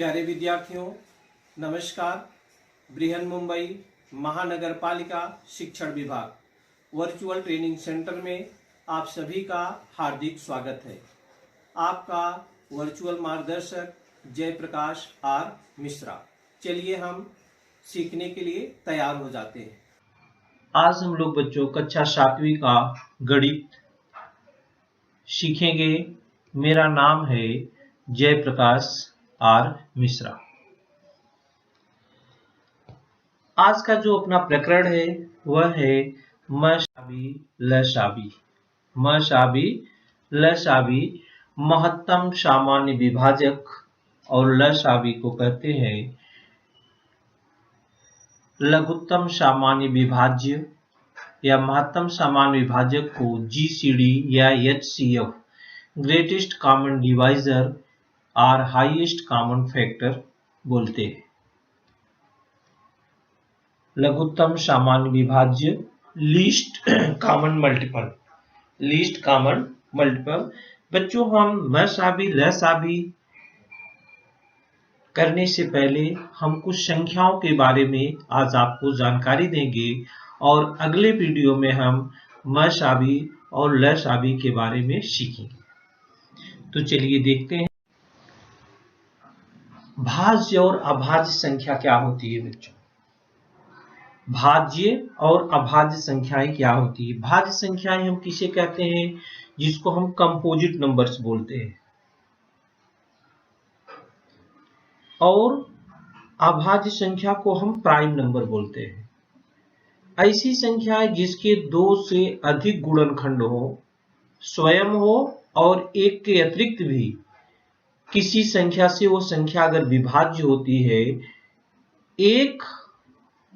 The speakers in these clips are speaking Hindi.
प्यारे विद्यार्थियों, नमस्कार। बृहन मुंबई महानगर पालिका शिक्षण विभाग वर्चुअल ट्रेनिंग सेंटर में आप सभी का हार्दिक स्वागत है। आपका वर्चुअल मार्गदर्शक जयप्रकाश आर मिश्रा। चलिए हम सीखने के लिए तैयार हो जाते हैं। आज हम लोग बच्चों कक्षा 7वीं का गणित सीखेंगे। मेरा नाम है जयप्रकाश आर मिश्रा। आज का जो अपना प्रकरण है वह है मशाबी लसाबी। मशाबी लसाबी महत्तम सामान्य विभाजक और लसाबी को कहते हैं लघुत्तम सामान्य विभाज्य या महत्तम सामान्य विभाजक को जीसीडी या एचसीएफ ग्रेटेस्ट कॉमन डिवाइजर और हाईएस्ट कॉमन फैक्टर बोलते हैं। लघुत्तम सामान्य विभाज्य least common multiple. Least common multiple. बच्चों, हम मशाबी लसाबी करने से पहले हम कुछ संख्याओं के बारे में आज आपको जानकारी देंगे और अगले वीडियो में हम मशाबी और लसाबी के बारे में सीखेंगे। तो चलिए देखते हैं भाज्य और अभाज्य संख्या क्या होती है। बच्चों, भाज्य और अभाज्य संख्याएं क्या होती है? भाज्य संख्याएं हम किसे कहते हैं? जिसको हम कंपोजिट नंबर्स बोलते हैं। और अभाज्य संख्या को हम प्राइम नंबर बोलते हैं। ऐसी संख्याएं जिसके दो से अधिक गुणनखंड हो, स्वयं हो और एक के अतिरिक्त भी किसी संख्या से वो संख्या अगर विभाज्य होती है, एक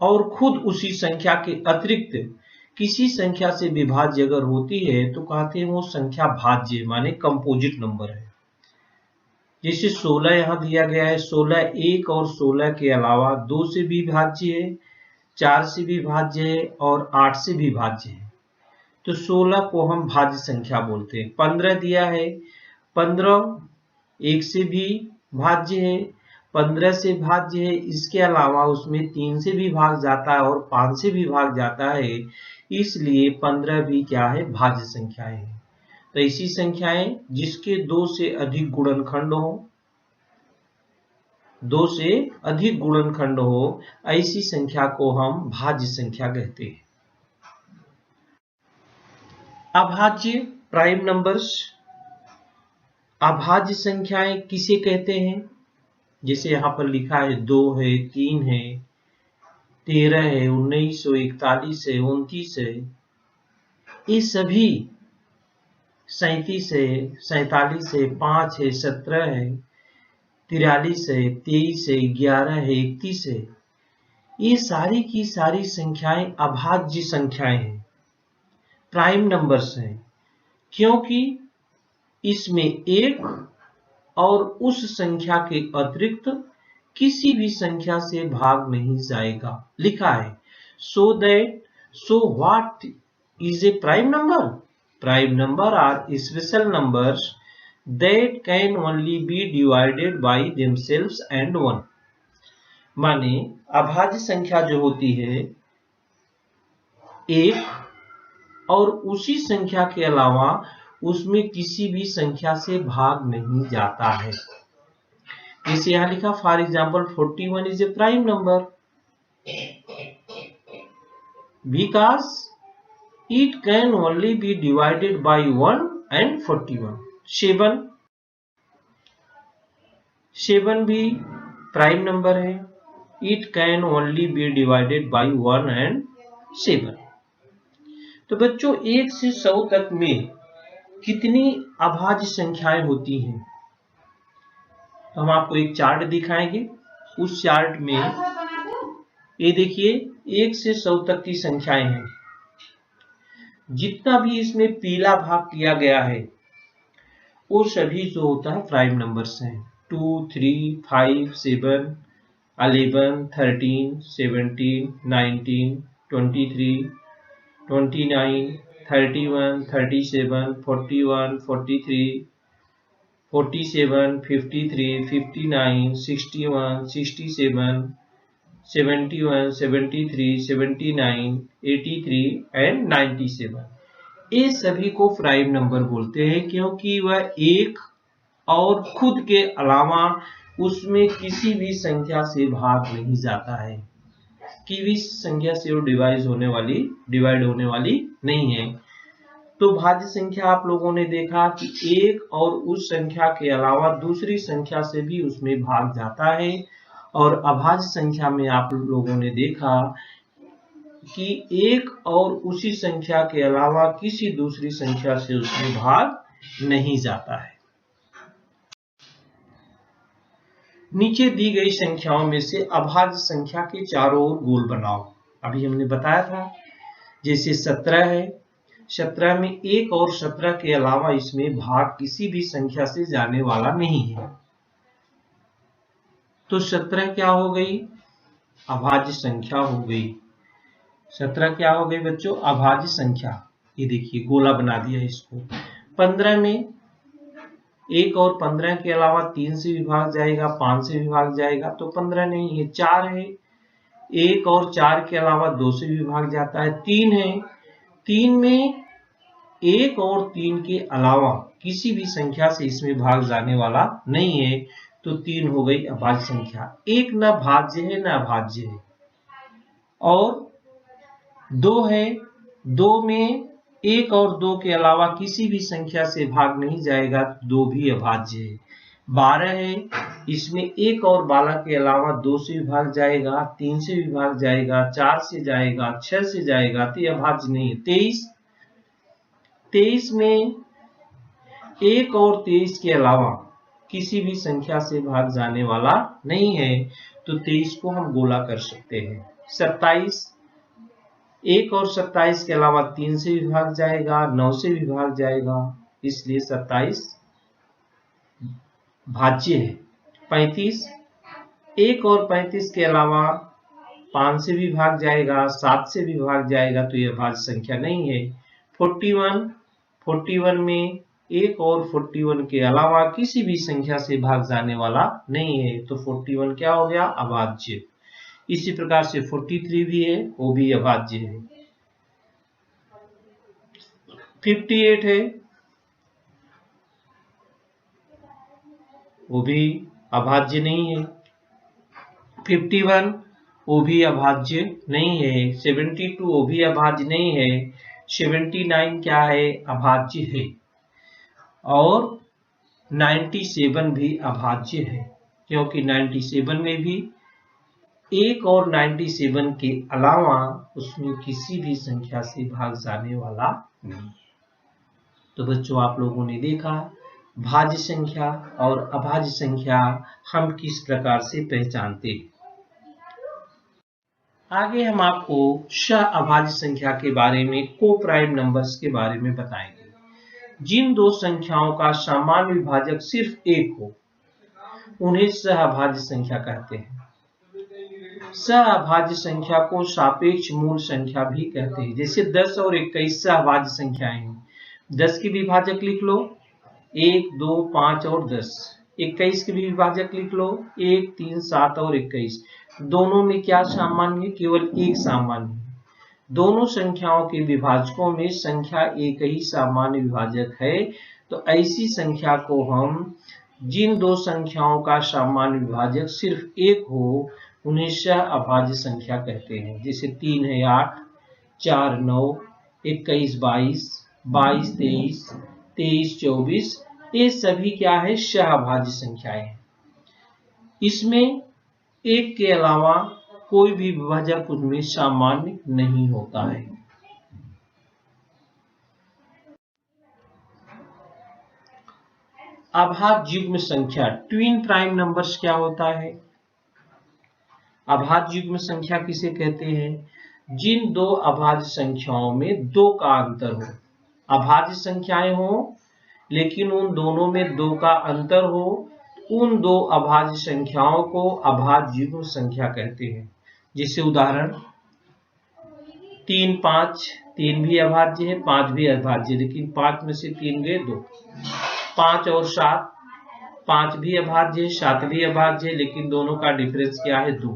और खुद उसी संख्या के अतिरिक्त किसी संख्या से विभाज्य अगर होती है तो कहते हैं वो संख्या भाज्य माने कंपोजिट नंबर है। जैसे 16 यहां दिया गया है। 16 एक और 16 के अलावा 2 से भी भाज्य है, 4 से भी भाज्य है और 8 से भी भाज्य है। तो 16 को हम भाज्य संख्या बोलते हैं। 15 दिया है। 15 एक से भी भाज्य है, 15 से भाज्य है। इसके अलावा उसमें 3 से भी भाग जाता है और 5 से भी भाग जाता है, इसलिए 15 भी क्या है? भाज्य संख्याएं हैं। तो ऐसी संख्याएं जिसके 2 से अधिक गुणनखंड हो, 2 से अधिक गुणनखंड हो, ऐसी संख्या को हम भाज्य संख्या कहते हैं। अभाज्य प्राइम नंबर्स। अभाज्य संख्याएं किसे कहते हैं? जैसे यहां पर लिखा है 2 है, 3 है, 13 है, 19, 41 है, 29 है। ये सभी 37 है, 47 है, 5 है, 17 है, 43 है, 23 है, 11 है, 31 है। ये सारी की सारी संख्याएं अभाज्य संख्याएं हैं, प्राइम नंबर्स हैं, क्योंकि इसमें एक और उस संख्या के अतिरिक्त किसी भी संख्या से भाग नहीं जाएगा। लिखा है so what is a prime number? Prime number are special numbers that can only be divided by themselves and one. माने अभाज्य संख्या जो होती है एक और उसी संख्या के अलावा उसमें किसी भी संख्या से भाग नहीं जाता है। जैसे यहां लिखा for example 41 is a prime number because it can only be divided by 1 and 41। 7 भी प्राइम नंबर है। It can only be divided by 1 and 7। तो बच्चों, 1 से 100 तक में कितनी अभाज्य संख्याएं होती हैं? हम आपको एक चार्ट दिखाएंगे। उस चार्ट में ये देखिए 1 से 100 तक की संख्याएं हैं। जितना भी इसमें पीला भाग किया गया है वो सभी जो होता है प्राइम नंबर्स हैं। 2, 3, 5, 7, 11, 13, 17, 19, 23, 29, 31, 37, 41, 43, 47, 53, 59, 61, 67, 71, 73, 79, 83 एंड 97। ये सभी को प्राइम नंबर बोलते हैं क्योंकि वह एक और खुद के अलावा उसमें किसी भी संख्या से भाग नहीं जाता है, कि भी संख्या से वो डिवाइड होने वाली नहीं है। तो भाज्य संख्या आप लोगों ने देखा कि एक और उस संख्या के अलावा दूसरी संख्या से भी उसमें भाग जाता है, और अभाज्य संख्या में आप लोगों ने देखा कि एक और उसी संख्या के अलावा किसी दूसरी संख्या से उसमें भाग नहीं जाता है। नीचे दी गई संख्याओं में से अभाज्य संख्या के चारों ओर गोल बनाओ। अभी हमने बताया था, जैसे 17 है, 17 में एक और 17 के अलावा इसमें भाग किसी भी संख्या से जाने वाला नहीं है, तो 17 क्या हो गई? अभाज्य संख्या हो गई। 17 क्या हो गई बच्चों? अभाज्य संख्या। ये देखिए गोला बना दिया इसको। 15 में एक और 15 के अलावा 3 से विभाग जाएगा, 5 से विभाग जाएगा, तो 15 नहीं है। 4 है, एक और 4 के अलावा 2 से विभाग जाता है। 3 है, 3 में एक और 3 के अलावा किसी भी संख्या से इसमें भाग जाने वाला नहीं है, तो 3 हो गई अभाज्य संख्या। एक न भाज्य है न अभाज्य है। और 2 है, 2 में एक और 2 के अलावा किसी भी संख्या से भाग नहीं जाएगा, 2 भी अभाज्य है। 12 है, इसमें एक और 12 के अलावा 2 से विभाग जाएगा, 3 से विभाग जाएगा, 4 से जाएगा, 6 से जाएगा, तो अभाज्य नहीं है। 23 में एक और 23 के अलावा किसी भी संख्या से भाग जाने वाला नहीं है, तो 23 को हम गोला कर सकते हैं। 27, एक और 27 के अलावा 3 से विभाग जाएगा, 9 से विभाग जाएगा, इसलिए 27 भाज्य है। 35, एक और 35 के अलावा 5 से विभाग जाएगा, 7 से विभाग जाएगा, तो यह भाज्य संख्या नहीं है। 41 में एक और 41 के अलावा किसी भी संख्या से भाग जाने वाला नहीं है, तो 41 क्या हो गया? अभाज्य। इसी प्रकार से 43 भी है, वो भी अभाज्य है। 58 है, वो भी अभाज्य नहीं है। 51 वो भी अभाज्य नहीं है। 72 वो भी अभाज्य नहीं है। 79 क्या है? अभाज्य है। और 97 भी अभाज्य है, क्योंकि 97 में भी एक और 97 के अलावा उसमें किसी भी संख्या से भाग जाने वाला नहीं है। तो बच्चों आप लोगों ने देखा भाज्य संख्या और अभाज्य संख्या हम किस प्रकार से पहचानते हैं। आगे हम आपको अभाज्य संख्या के बारे में, को प्राइम नंबर्स के बारे में बताएंगे। जिन दो संख्याओं का सामान्य विभाजक सिर्फ एक हो, उन्हें सहअभाज्य संख्या कहते हैं। सहअभाज्य संख्या को सापेक्ष मूल संख्या भी कहते हैं। जैसे 10 और 21 सहअभाज्य संख्याएं हैं। 10 के विभाजक लिख लो 1, 2, 5 और 10। 21 के भी विभाजक लिख लो 1, 3, 7 और 21। दोनों में क्या सामान्य है? केवल एक सामान्य है। दोनों संख्याओं के विभाजकों में संख्या एक ही सामान्य विभाजक है, तो ऐसी संख्या को हम, जिन दो संख्याओं का सामान्य विभाजक सिर्फ एक हो, उन्हें सहअभाज्य संख्या कहते हैं। जैसे 3 है 8, 4 9, 21 22, 22 23, 23 24, ये सभी क्या है? सहअभाज्य संख्याएं। इसमें एक के अलावा कोई भी विभाजक उनमें सामान्य नहीं होता है। अभाज्य युग्म संख्या, ट्विन प्राइम नंबर्स क्या होता है? अभाज्य युग्म संख्या किसे कहते हैं? जिन दो अभाज्य संख्याओं में 2 का अंतर हो। अभाज्य संख्याएं हो लेकिन उन दोनों में 2 का अंतर हो, उन दो अभाज्य संख्याओं को अभाज्य युग्म संख्या कहते हैं। जैसे उदाहरण 3 5, 3 भी अभाज्य है, 5 भी अभाज्य है, लेकिन 5 में से 3 गए 2। 5 और 7, 5 भी अभाज्य है, 7 भी अभाज्य है, लेकिन दोनों का डिफरेंस क्या है 2।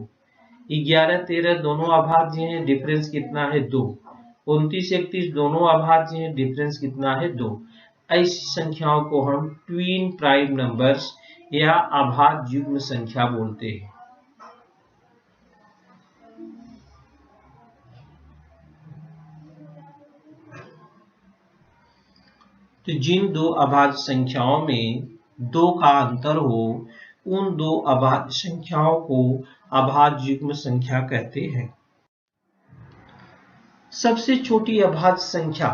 11 13 दोनों अभाज्य हैं, डिफरेंस कितना है 2। 29 31 दोनों अभाज्य हैं, डिफरेंस कितना है 2। ऐसी संख्याओं को हम ट्विन प्राइम नंबर्स या अभाज्य युग्म संख्या बोलते हैं। तो जिन दो अभाज्य संख्याओं में 2 का अंतर हो, उन दो अभाज्य संख्याओं को अभाज्य युग्म संख्या कहते हैं। सबसे छोटी अभाज्य संख्या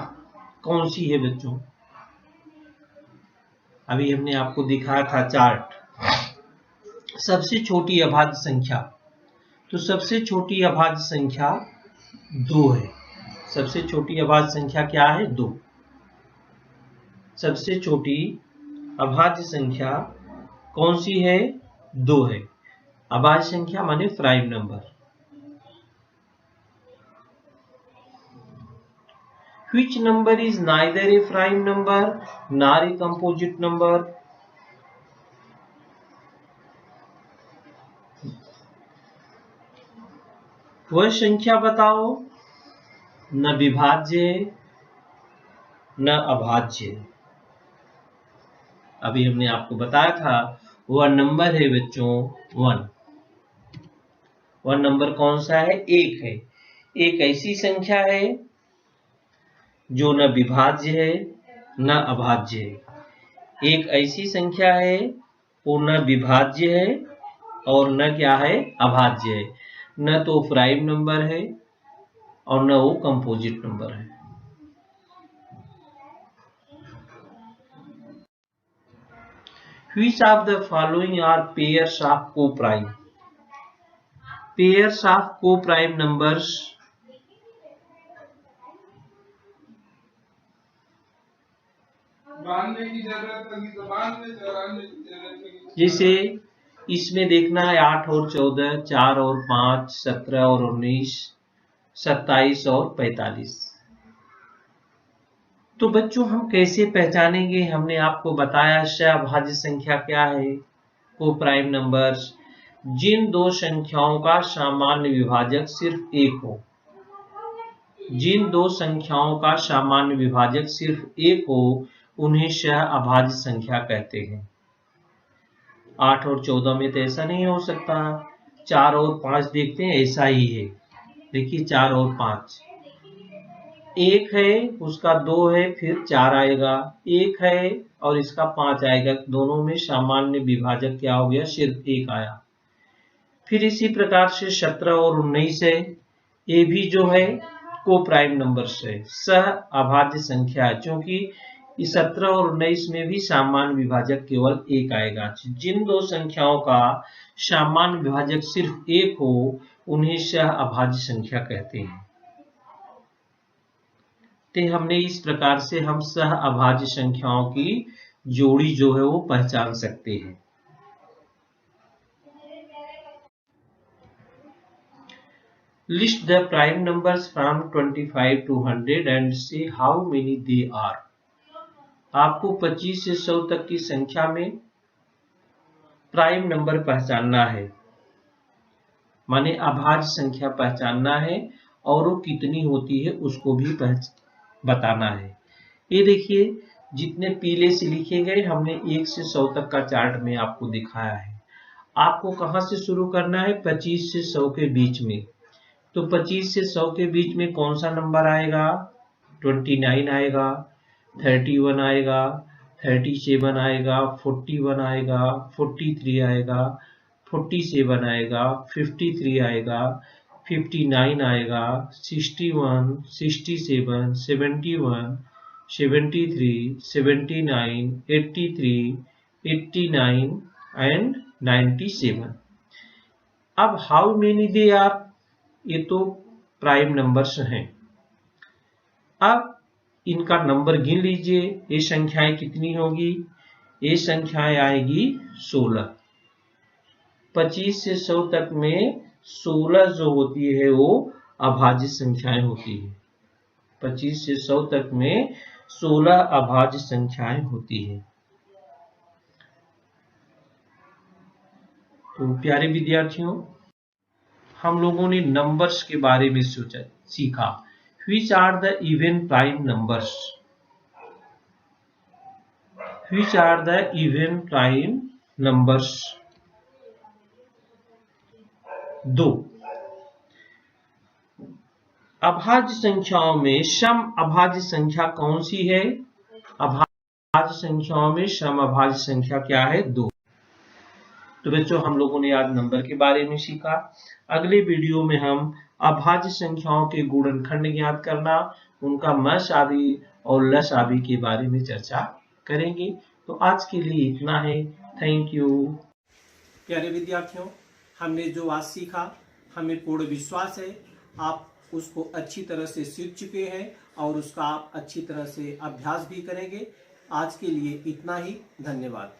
कौन सी है बच्चों? अभी हमने आपको दिखाया था चार्ट, सबसे छोटी अभाज्य संख्या। तो सबसे छोटी अभाज्य संख्या 2 है। सबसे छोटी अभाज्य संख्या क्या है? 2। सबसे छोटी अभाज्य संख्या कौन सी है? 2 है। अभाज्य संख्या माने prime number. Which number is neither a prime number nor a composite number? वह संख्या बताओ, न विभाज्य न अभाज्य। अभी हमने आपको बताया था वह नंबर है बच्चों 1। वह नंबर कौन सा है? 1 है। एक ऐसी संख्या है जो न विभाज्य है न अभाज्य है। एक ऐसी संख्या है वो न विभाज्य है और न क्या है? अभाज्य है। न तो प्राइम नंबर है और न वो कंपोजिट नंबर है। Which of the following are pairs of co-prime? Pairs of co-prime numbers जैसे इसमें देखना है 8 और 14, 4 और 5, 17 और 19, 27 और 45। तो बच्चों हम कैसे पहचानेंगे? हमने आपको बताया सहअभाज्य संख्या क्या है, को प्राइम नंबर्स, जिन दो संख्याओं का सामान्य विभाजक सिर्फ 1 हो। जिन दो संख्याओं का सामान्य विभाजक सिर्फ 1 हो उन्हें सहअभाज्य संख्या कहते हैं। 8 और 14 में तो ऐसा नहीं हो सकता। 4 और 5 देखते हैं, ऐसा ही है। देखिए 4 और 5, 1 है उसका 2 है, फिर 4 आएगा, 1 है और इसका 5 आएगा। दोनों में सामान्य विभाजक क्या हो गया? सिर्फ 1 आया। फिर इसी प्रकार से 17 और 19 है, ये भी जो है को प्राइम नंबर्स है, सह अभाज्य संख्या है, क्योंकि 17 और 19 में भी सामान्य विभाजक केवल 1 आएगा। जिन दो संख्याओं का सामान्य विभाजक सिर्फ 1 हो उन्हें सह अभाज्य संख्या कहते हैं। तो हमने इस प्रकार से हम सह अभाज्य संख्याओं की जोड़ी जो है वो पहचान सकते हैं। List the prime numbers from 25 to 100 and say how many they are. आपको 25 से 100 तक की संख्या में प्राइम नंबर पहचानना है, माने अभाज्य संख्या पहचानना है, और वो कितनी होती है उसको भी बताना है। ये देखिए जितने पीले से लिखे गए हमने 1 से 100 तक का चार्ट में आपको दिखाया है। आपको कहां से शुरू करना है? 25 से 100 के बीच में। तो 25 से 100 के बीच में कौन सा नंबर आएगा? 29 आएगा, 31 आएगा, 37 आएगा, 41 आएगा, 43 आएगा, 47 आएगा, 53 आएगा, 59 आएगा, 61, 67, 71, 73, 79, 83, 89 and 97। अब हाउ मेनी दे आर, ये तो प्राइम नंबर्स हैं। अब इनका नंबर गिन लीजिए, ये संख्याएं कितनी होगी? ये संख्याएं आएगी 16। 25 से 100 तक में 16 जो होती है वो अभाज्य संख्याएं होती है। 25 से 100 तक में 16 अभाज्य संख्याएं होती है। तो प्यारे विद्यार्थियों, हम लोगों ने नंबर्स के बारे में सीखा। Which are the even prime numbers? Which are the even prime numbers? 2. अभाज्य संख्याओं में सम अभाज्य संख्या कौन सी है? अभाज्य संख्याओं में सम अभाज्य संख्या क्या है? 2। तो बच्चों, हम लोगों ने आज नंबर के बारे में सीखा। अगले वीडियो में हम अभाज्य संख्याओं के गुणनखंड ज्ञात करना, उनका मशाबी और लसाबी के बारे में चर्चा करेंगे। तो आज के लिए इतना है। Thank you. प्यारे विद्यार्थियों, हमने जो आज सीखा, हमें पूर्ण विश्वास है आप उसको अच्छी तरह से सीख चुके हैं और उसका आप अच्छी तरह से अभ्यास भी करेंगे। आज के लिए इतना ही। धन्यवाद।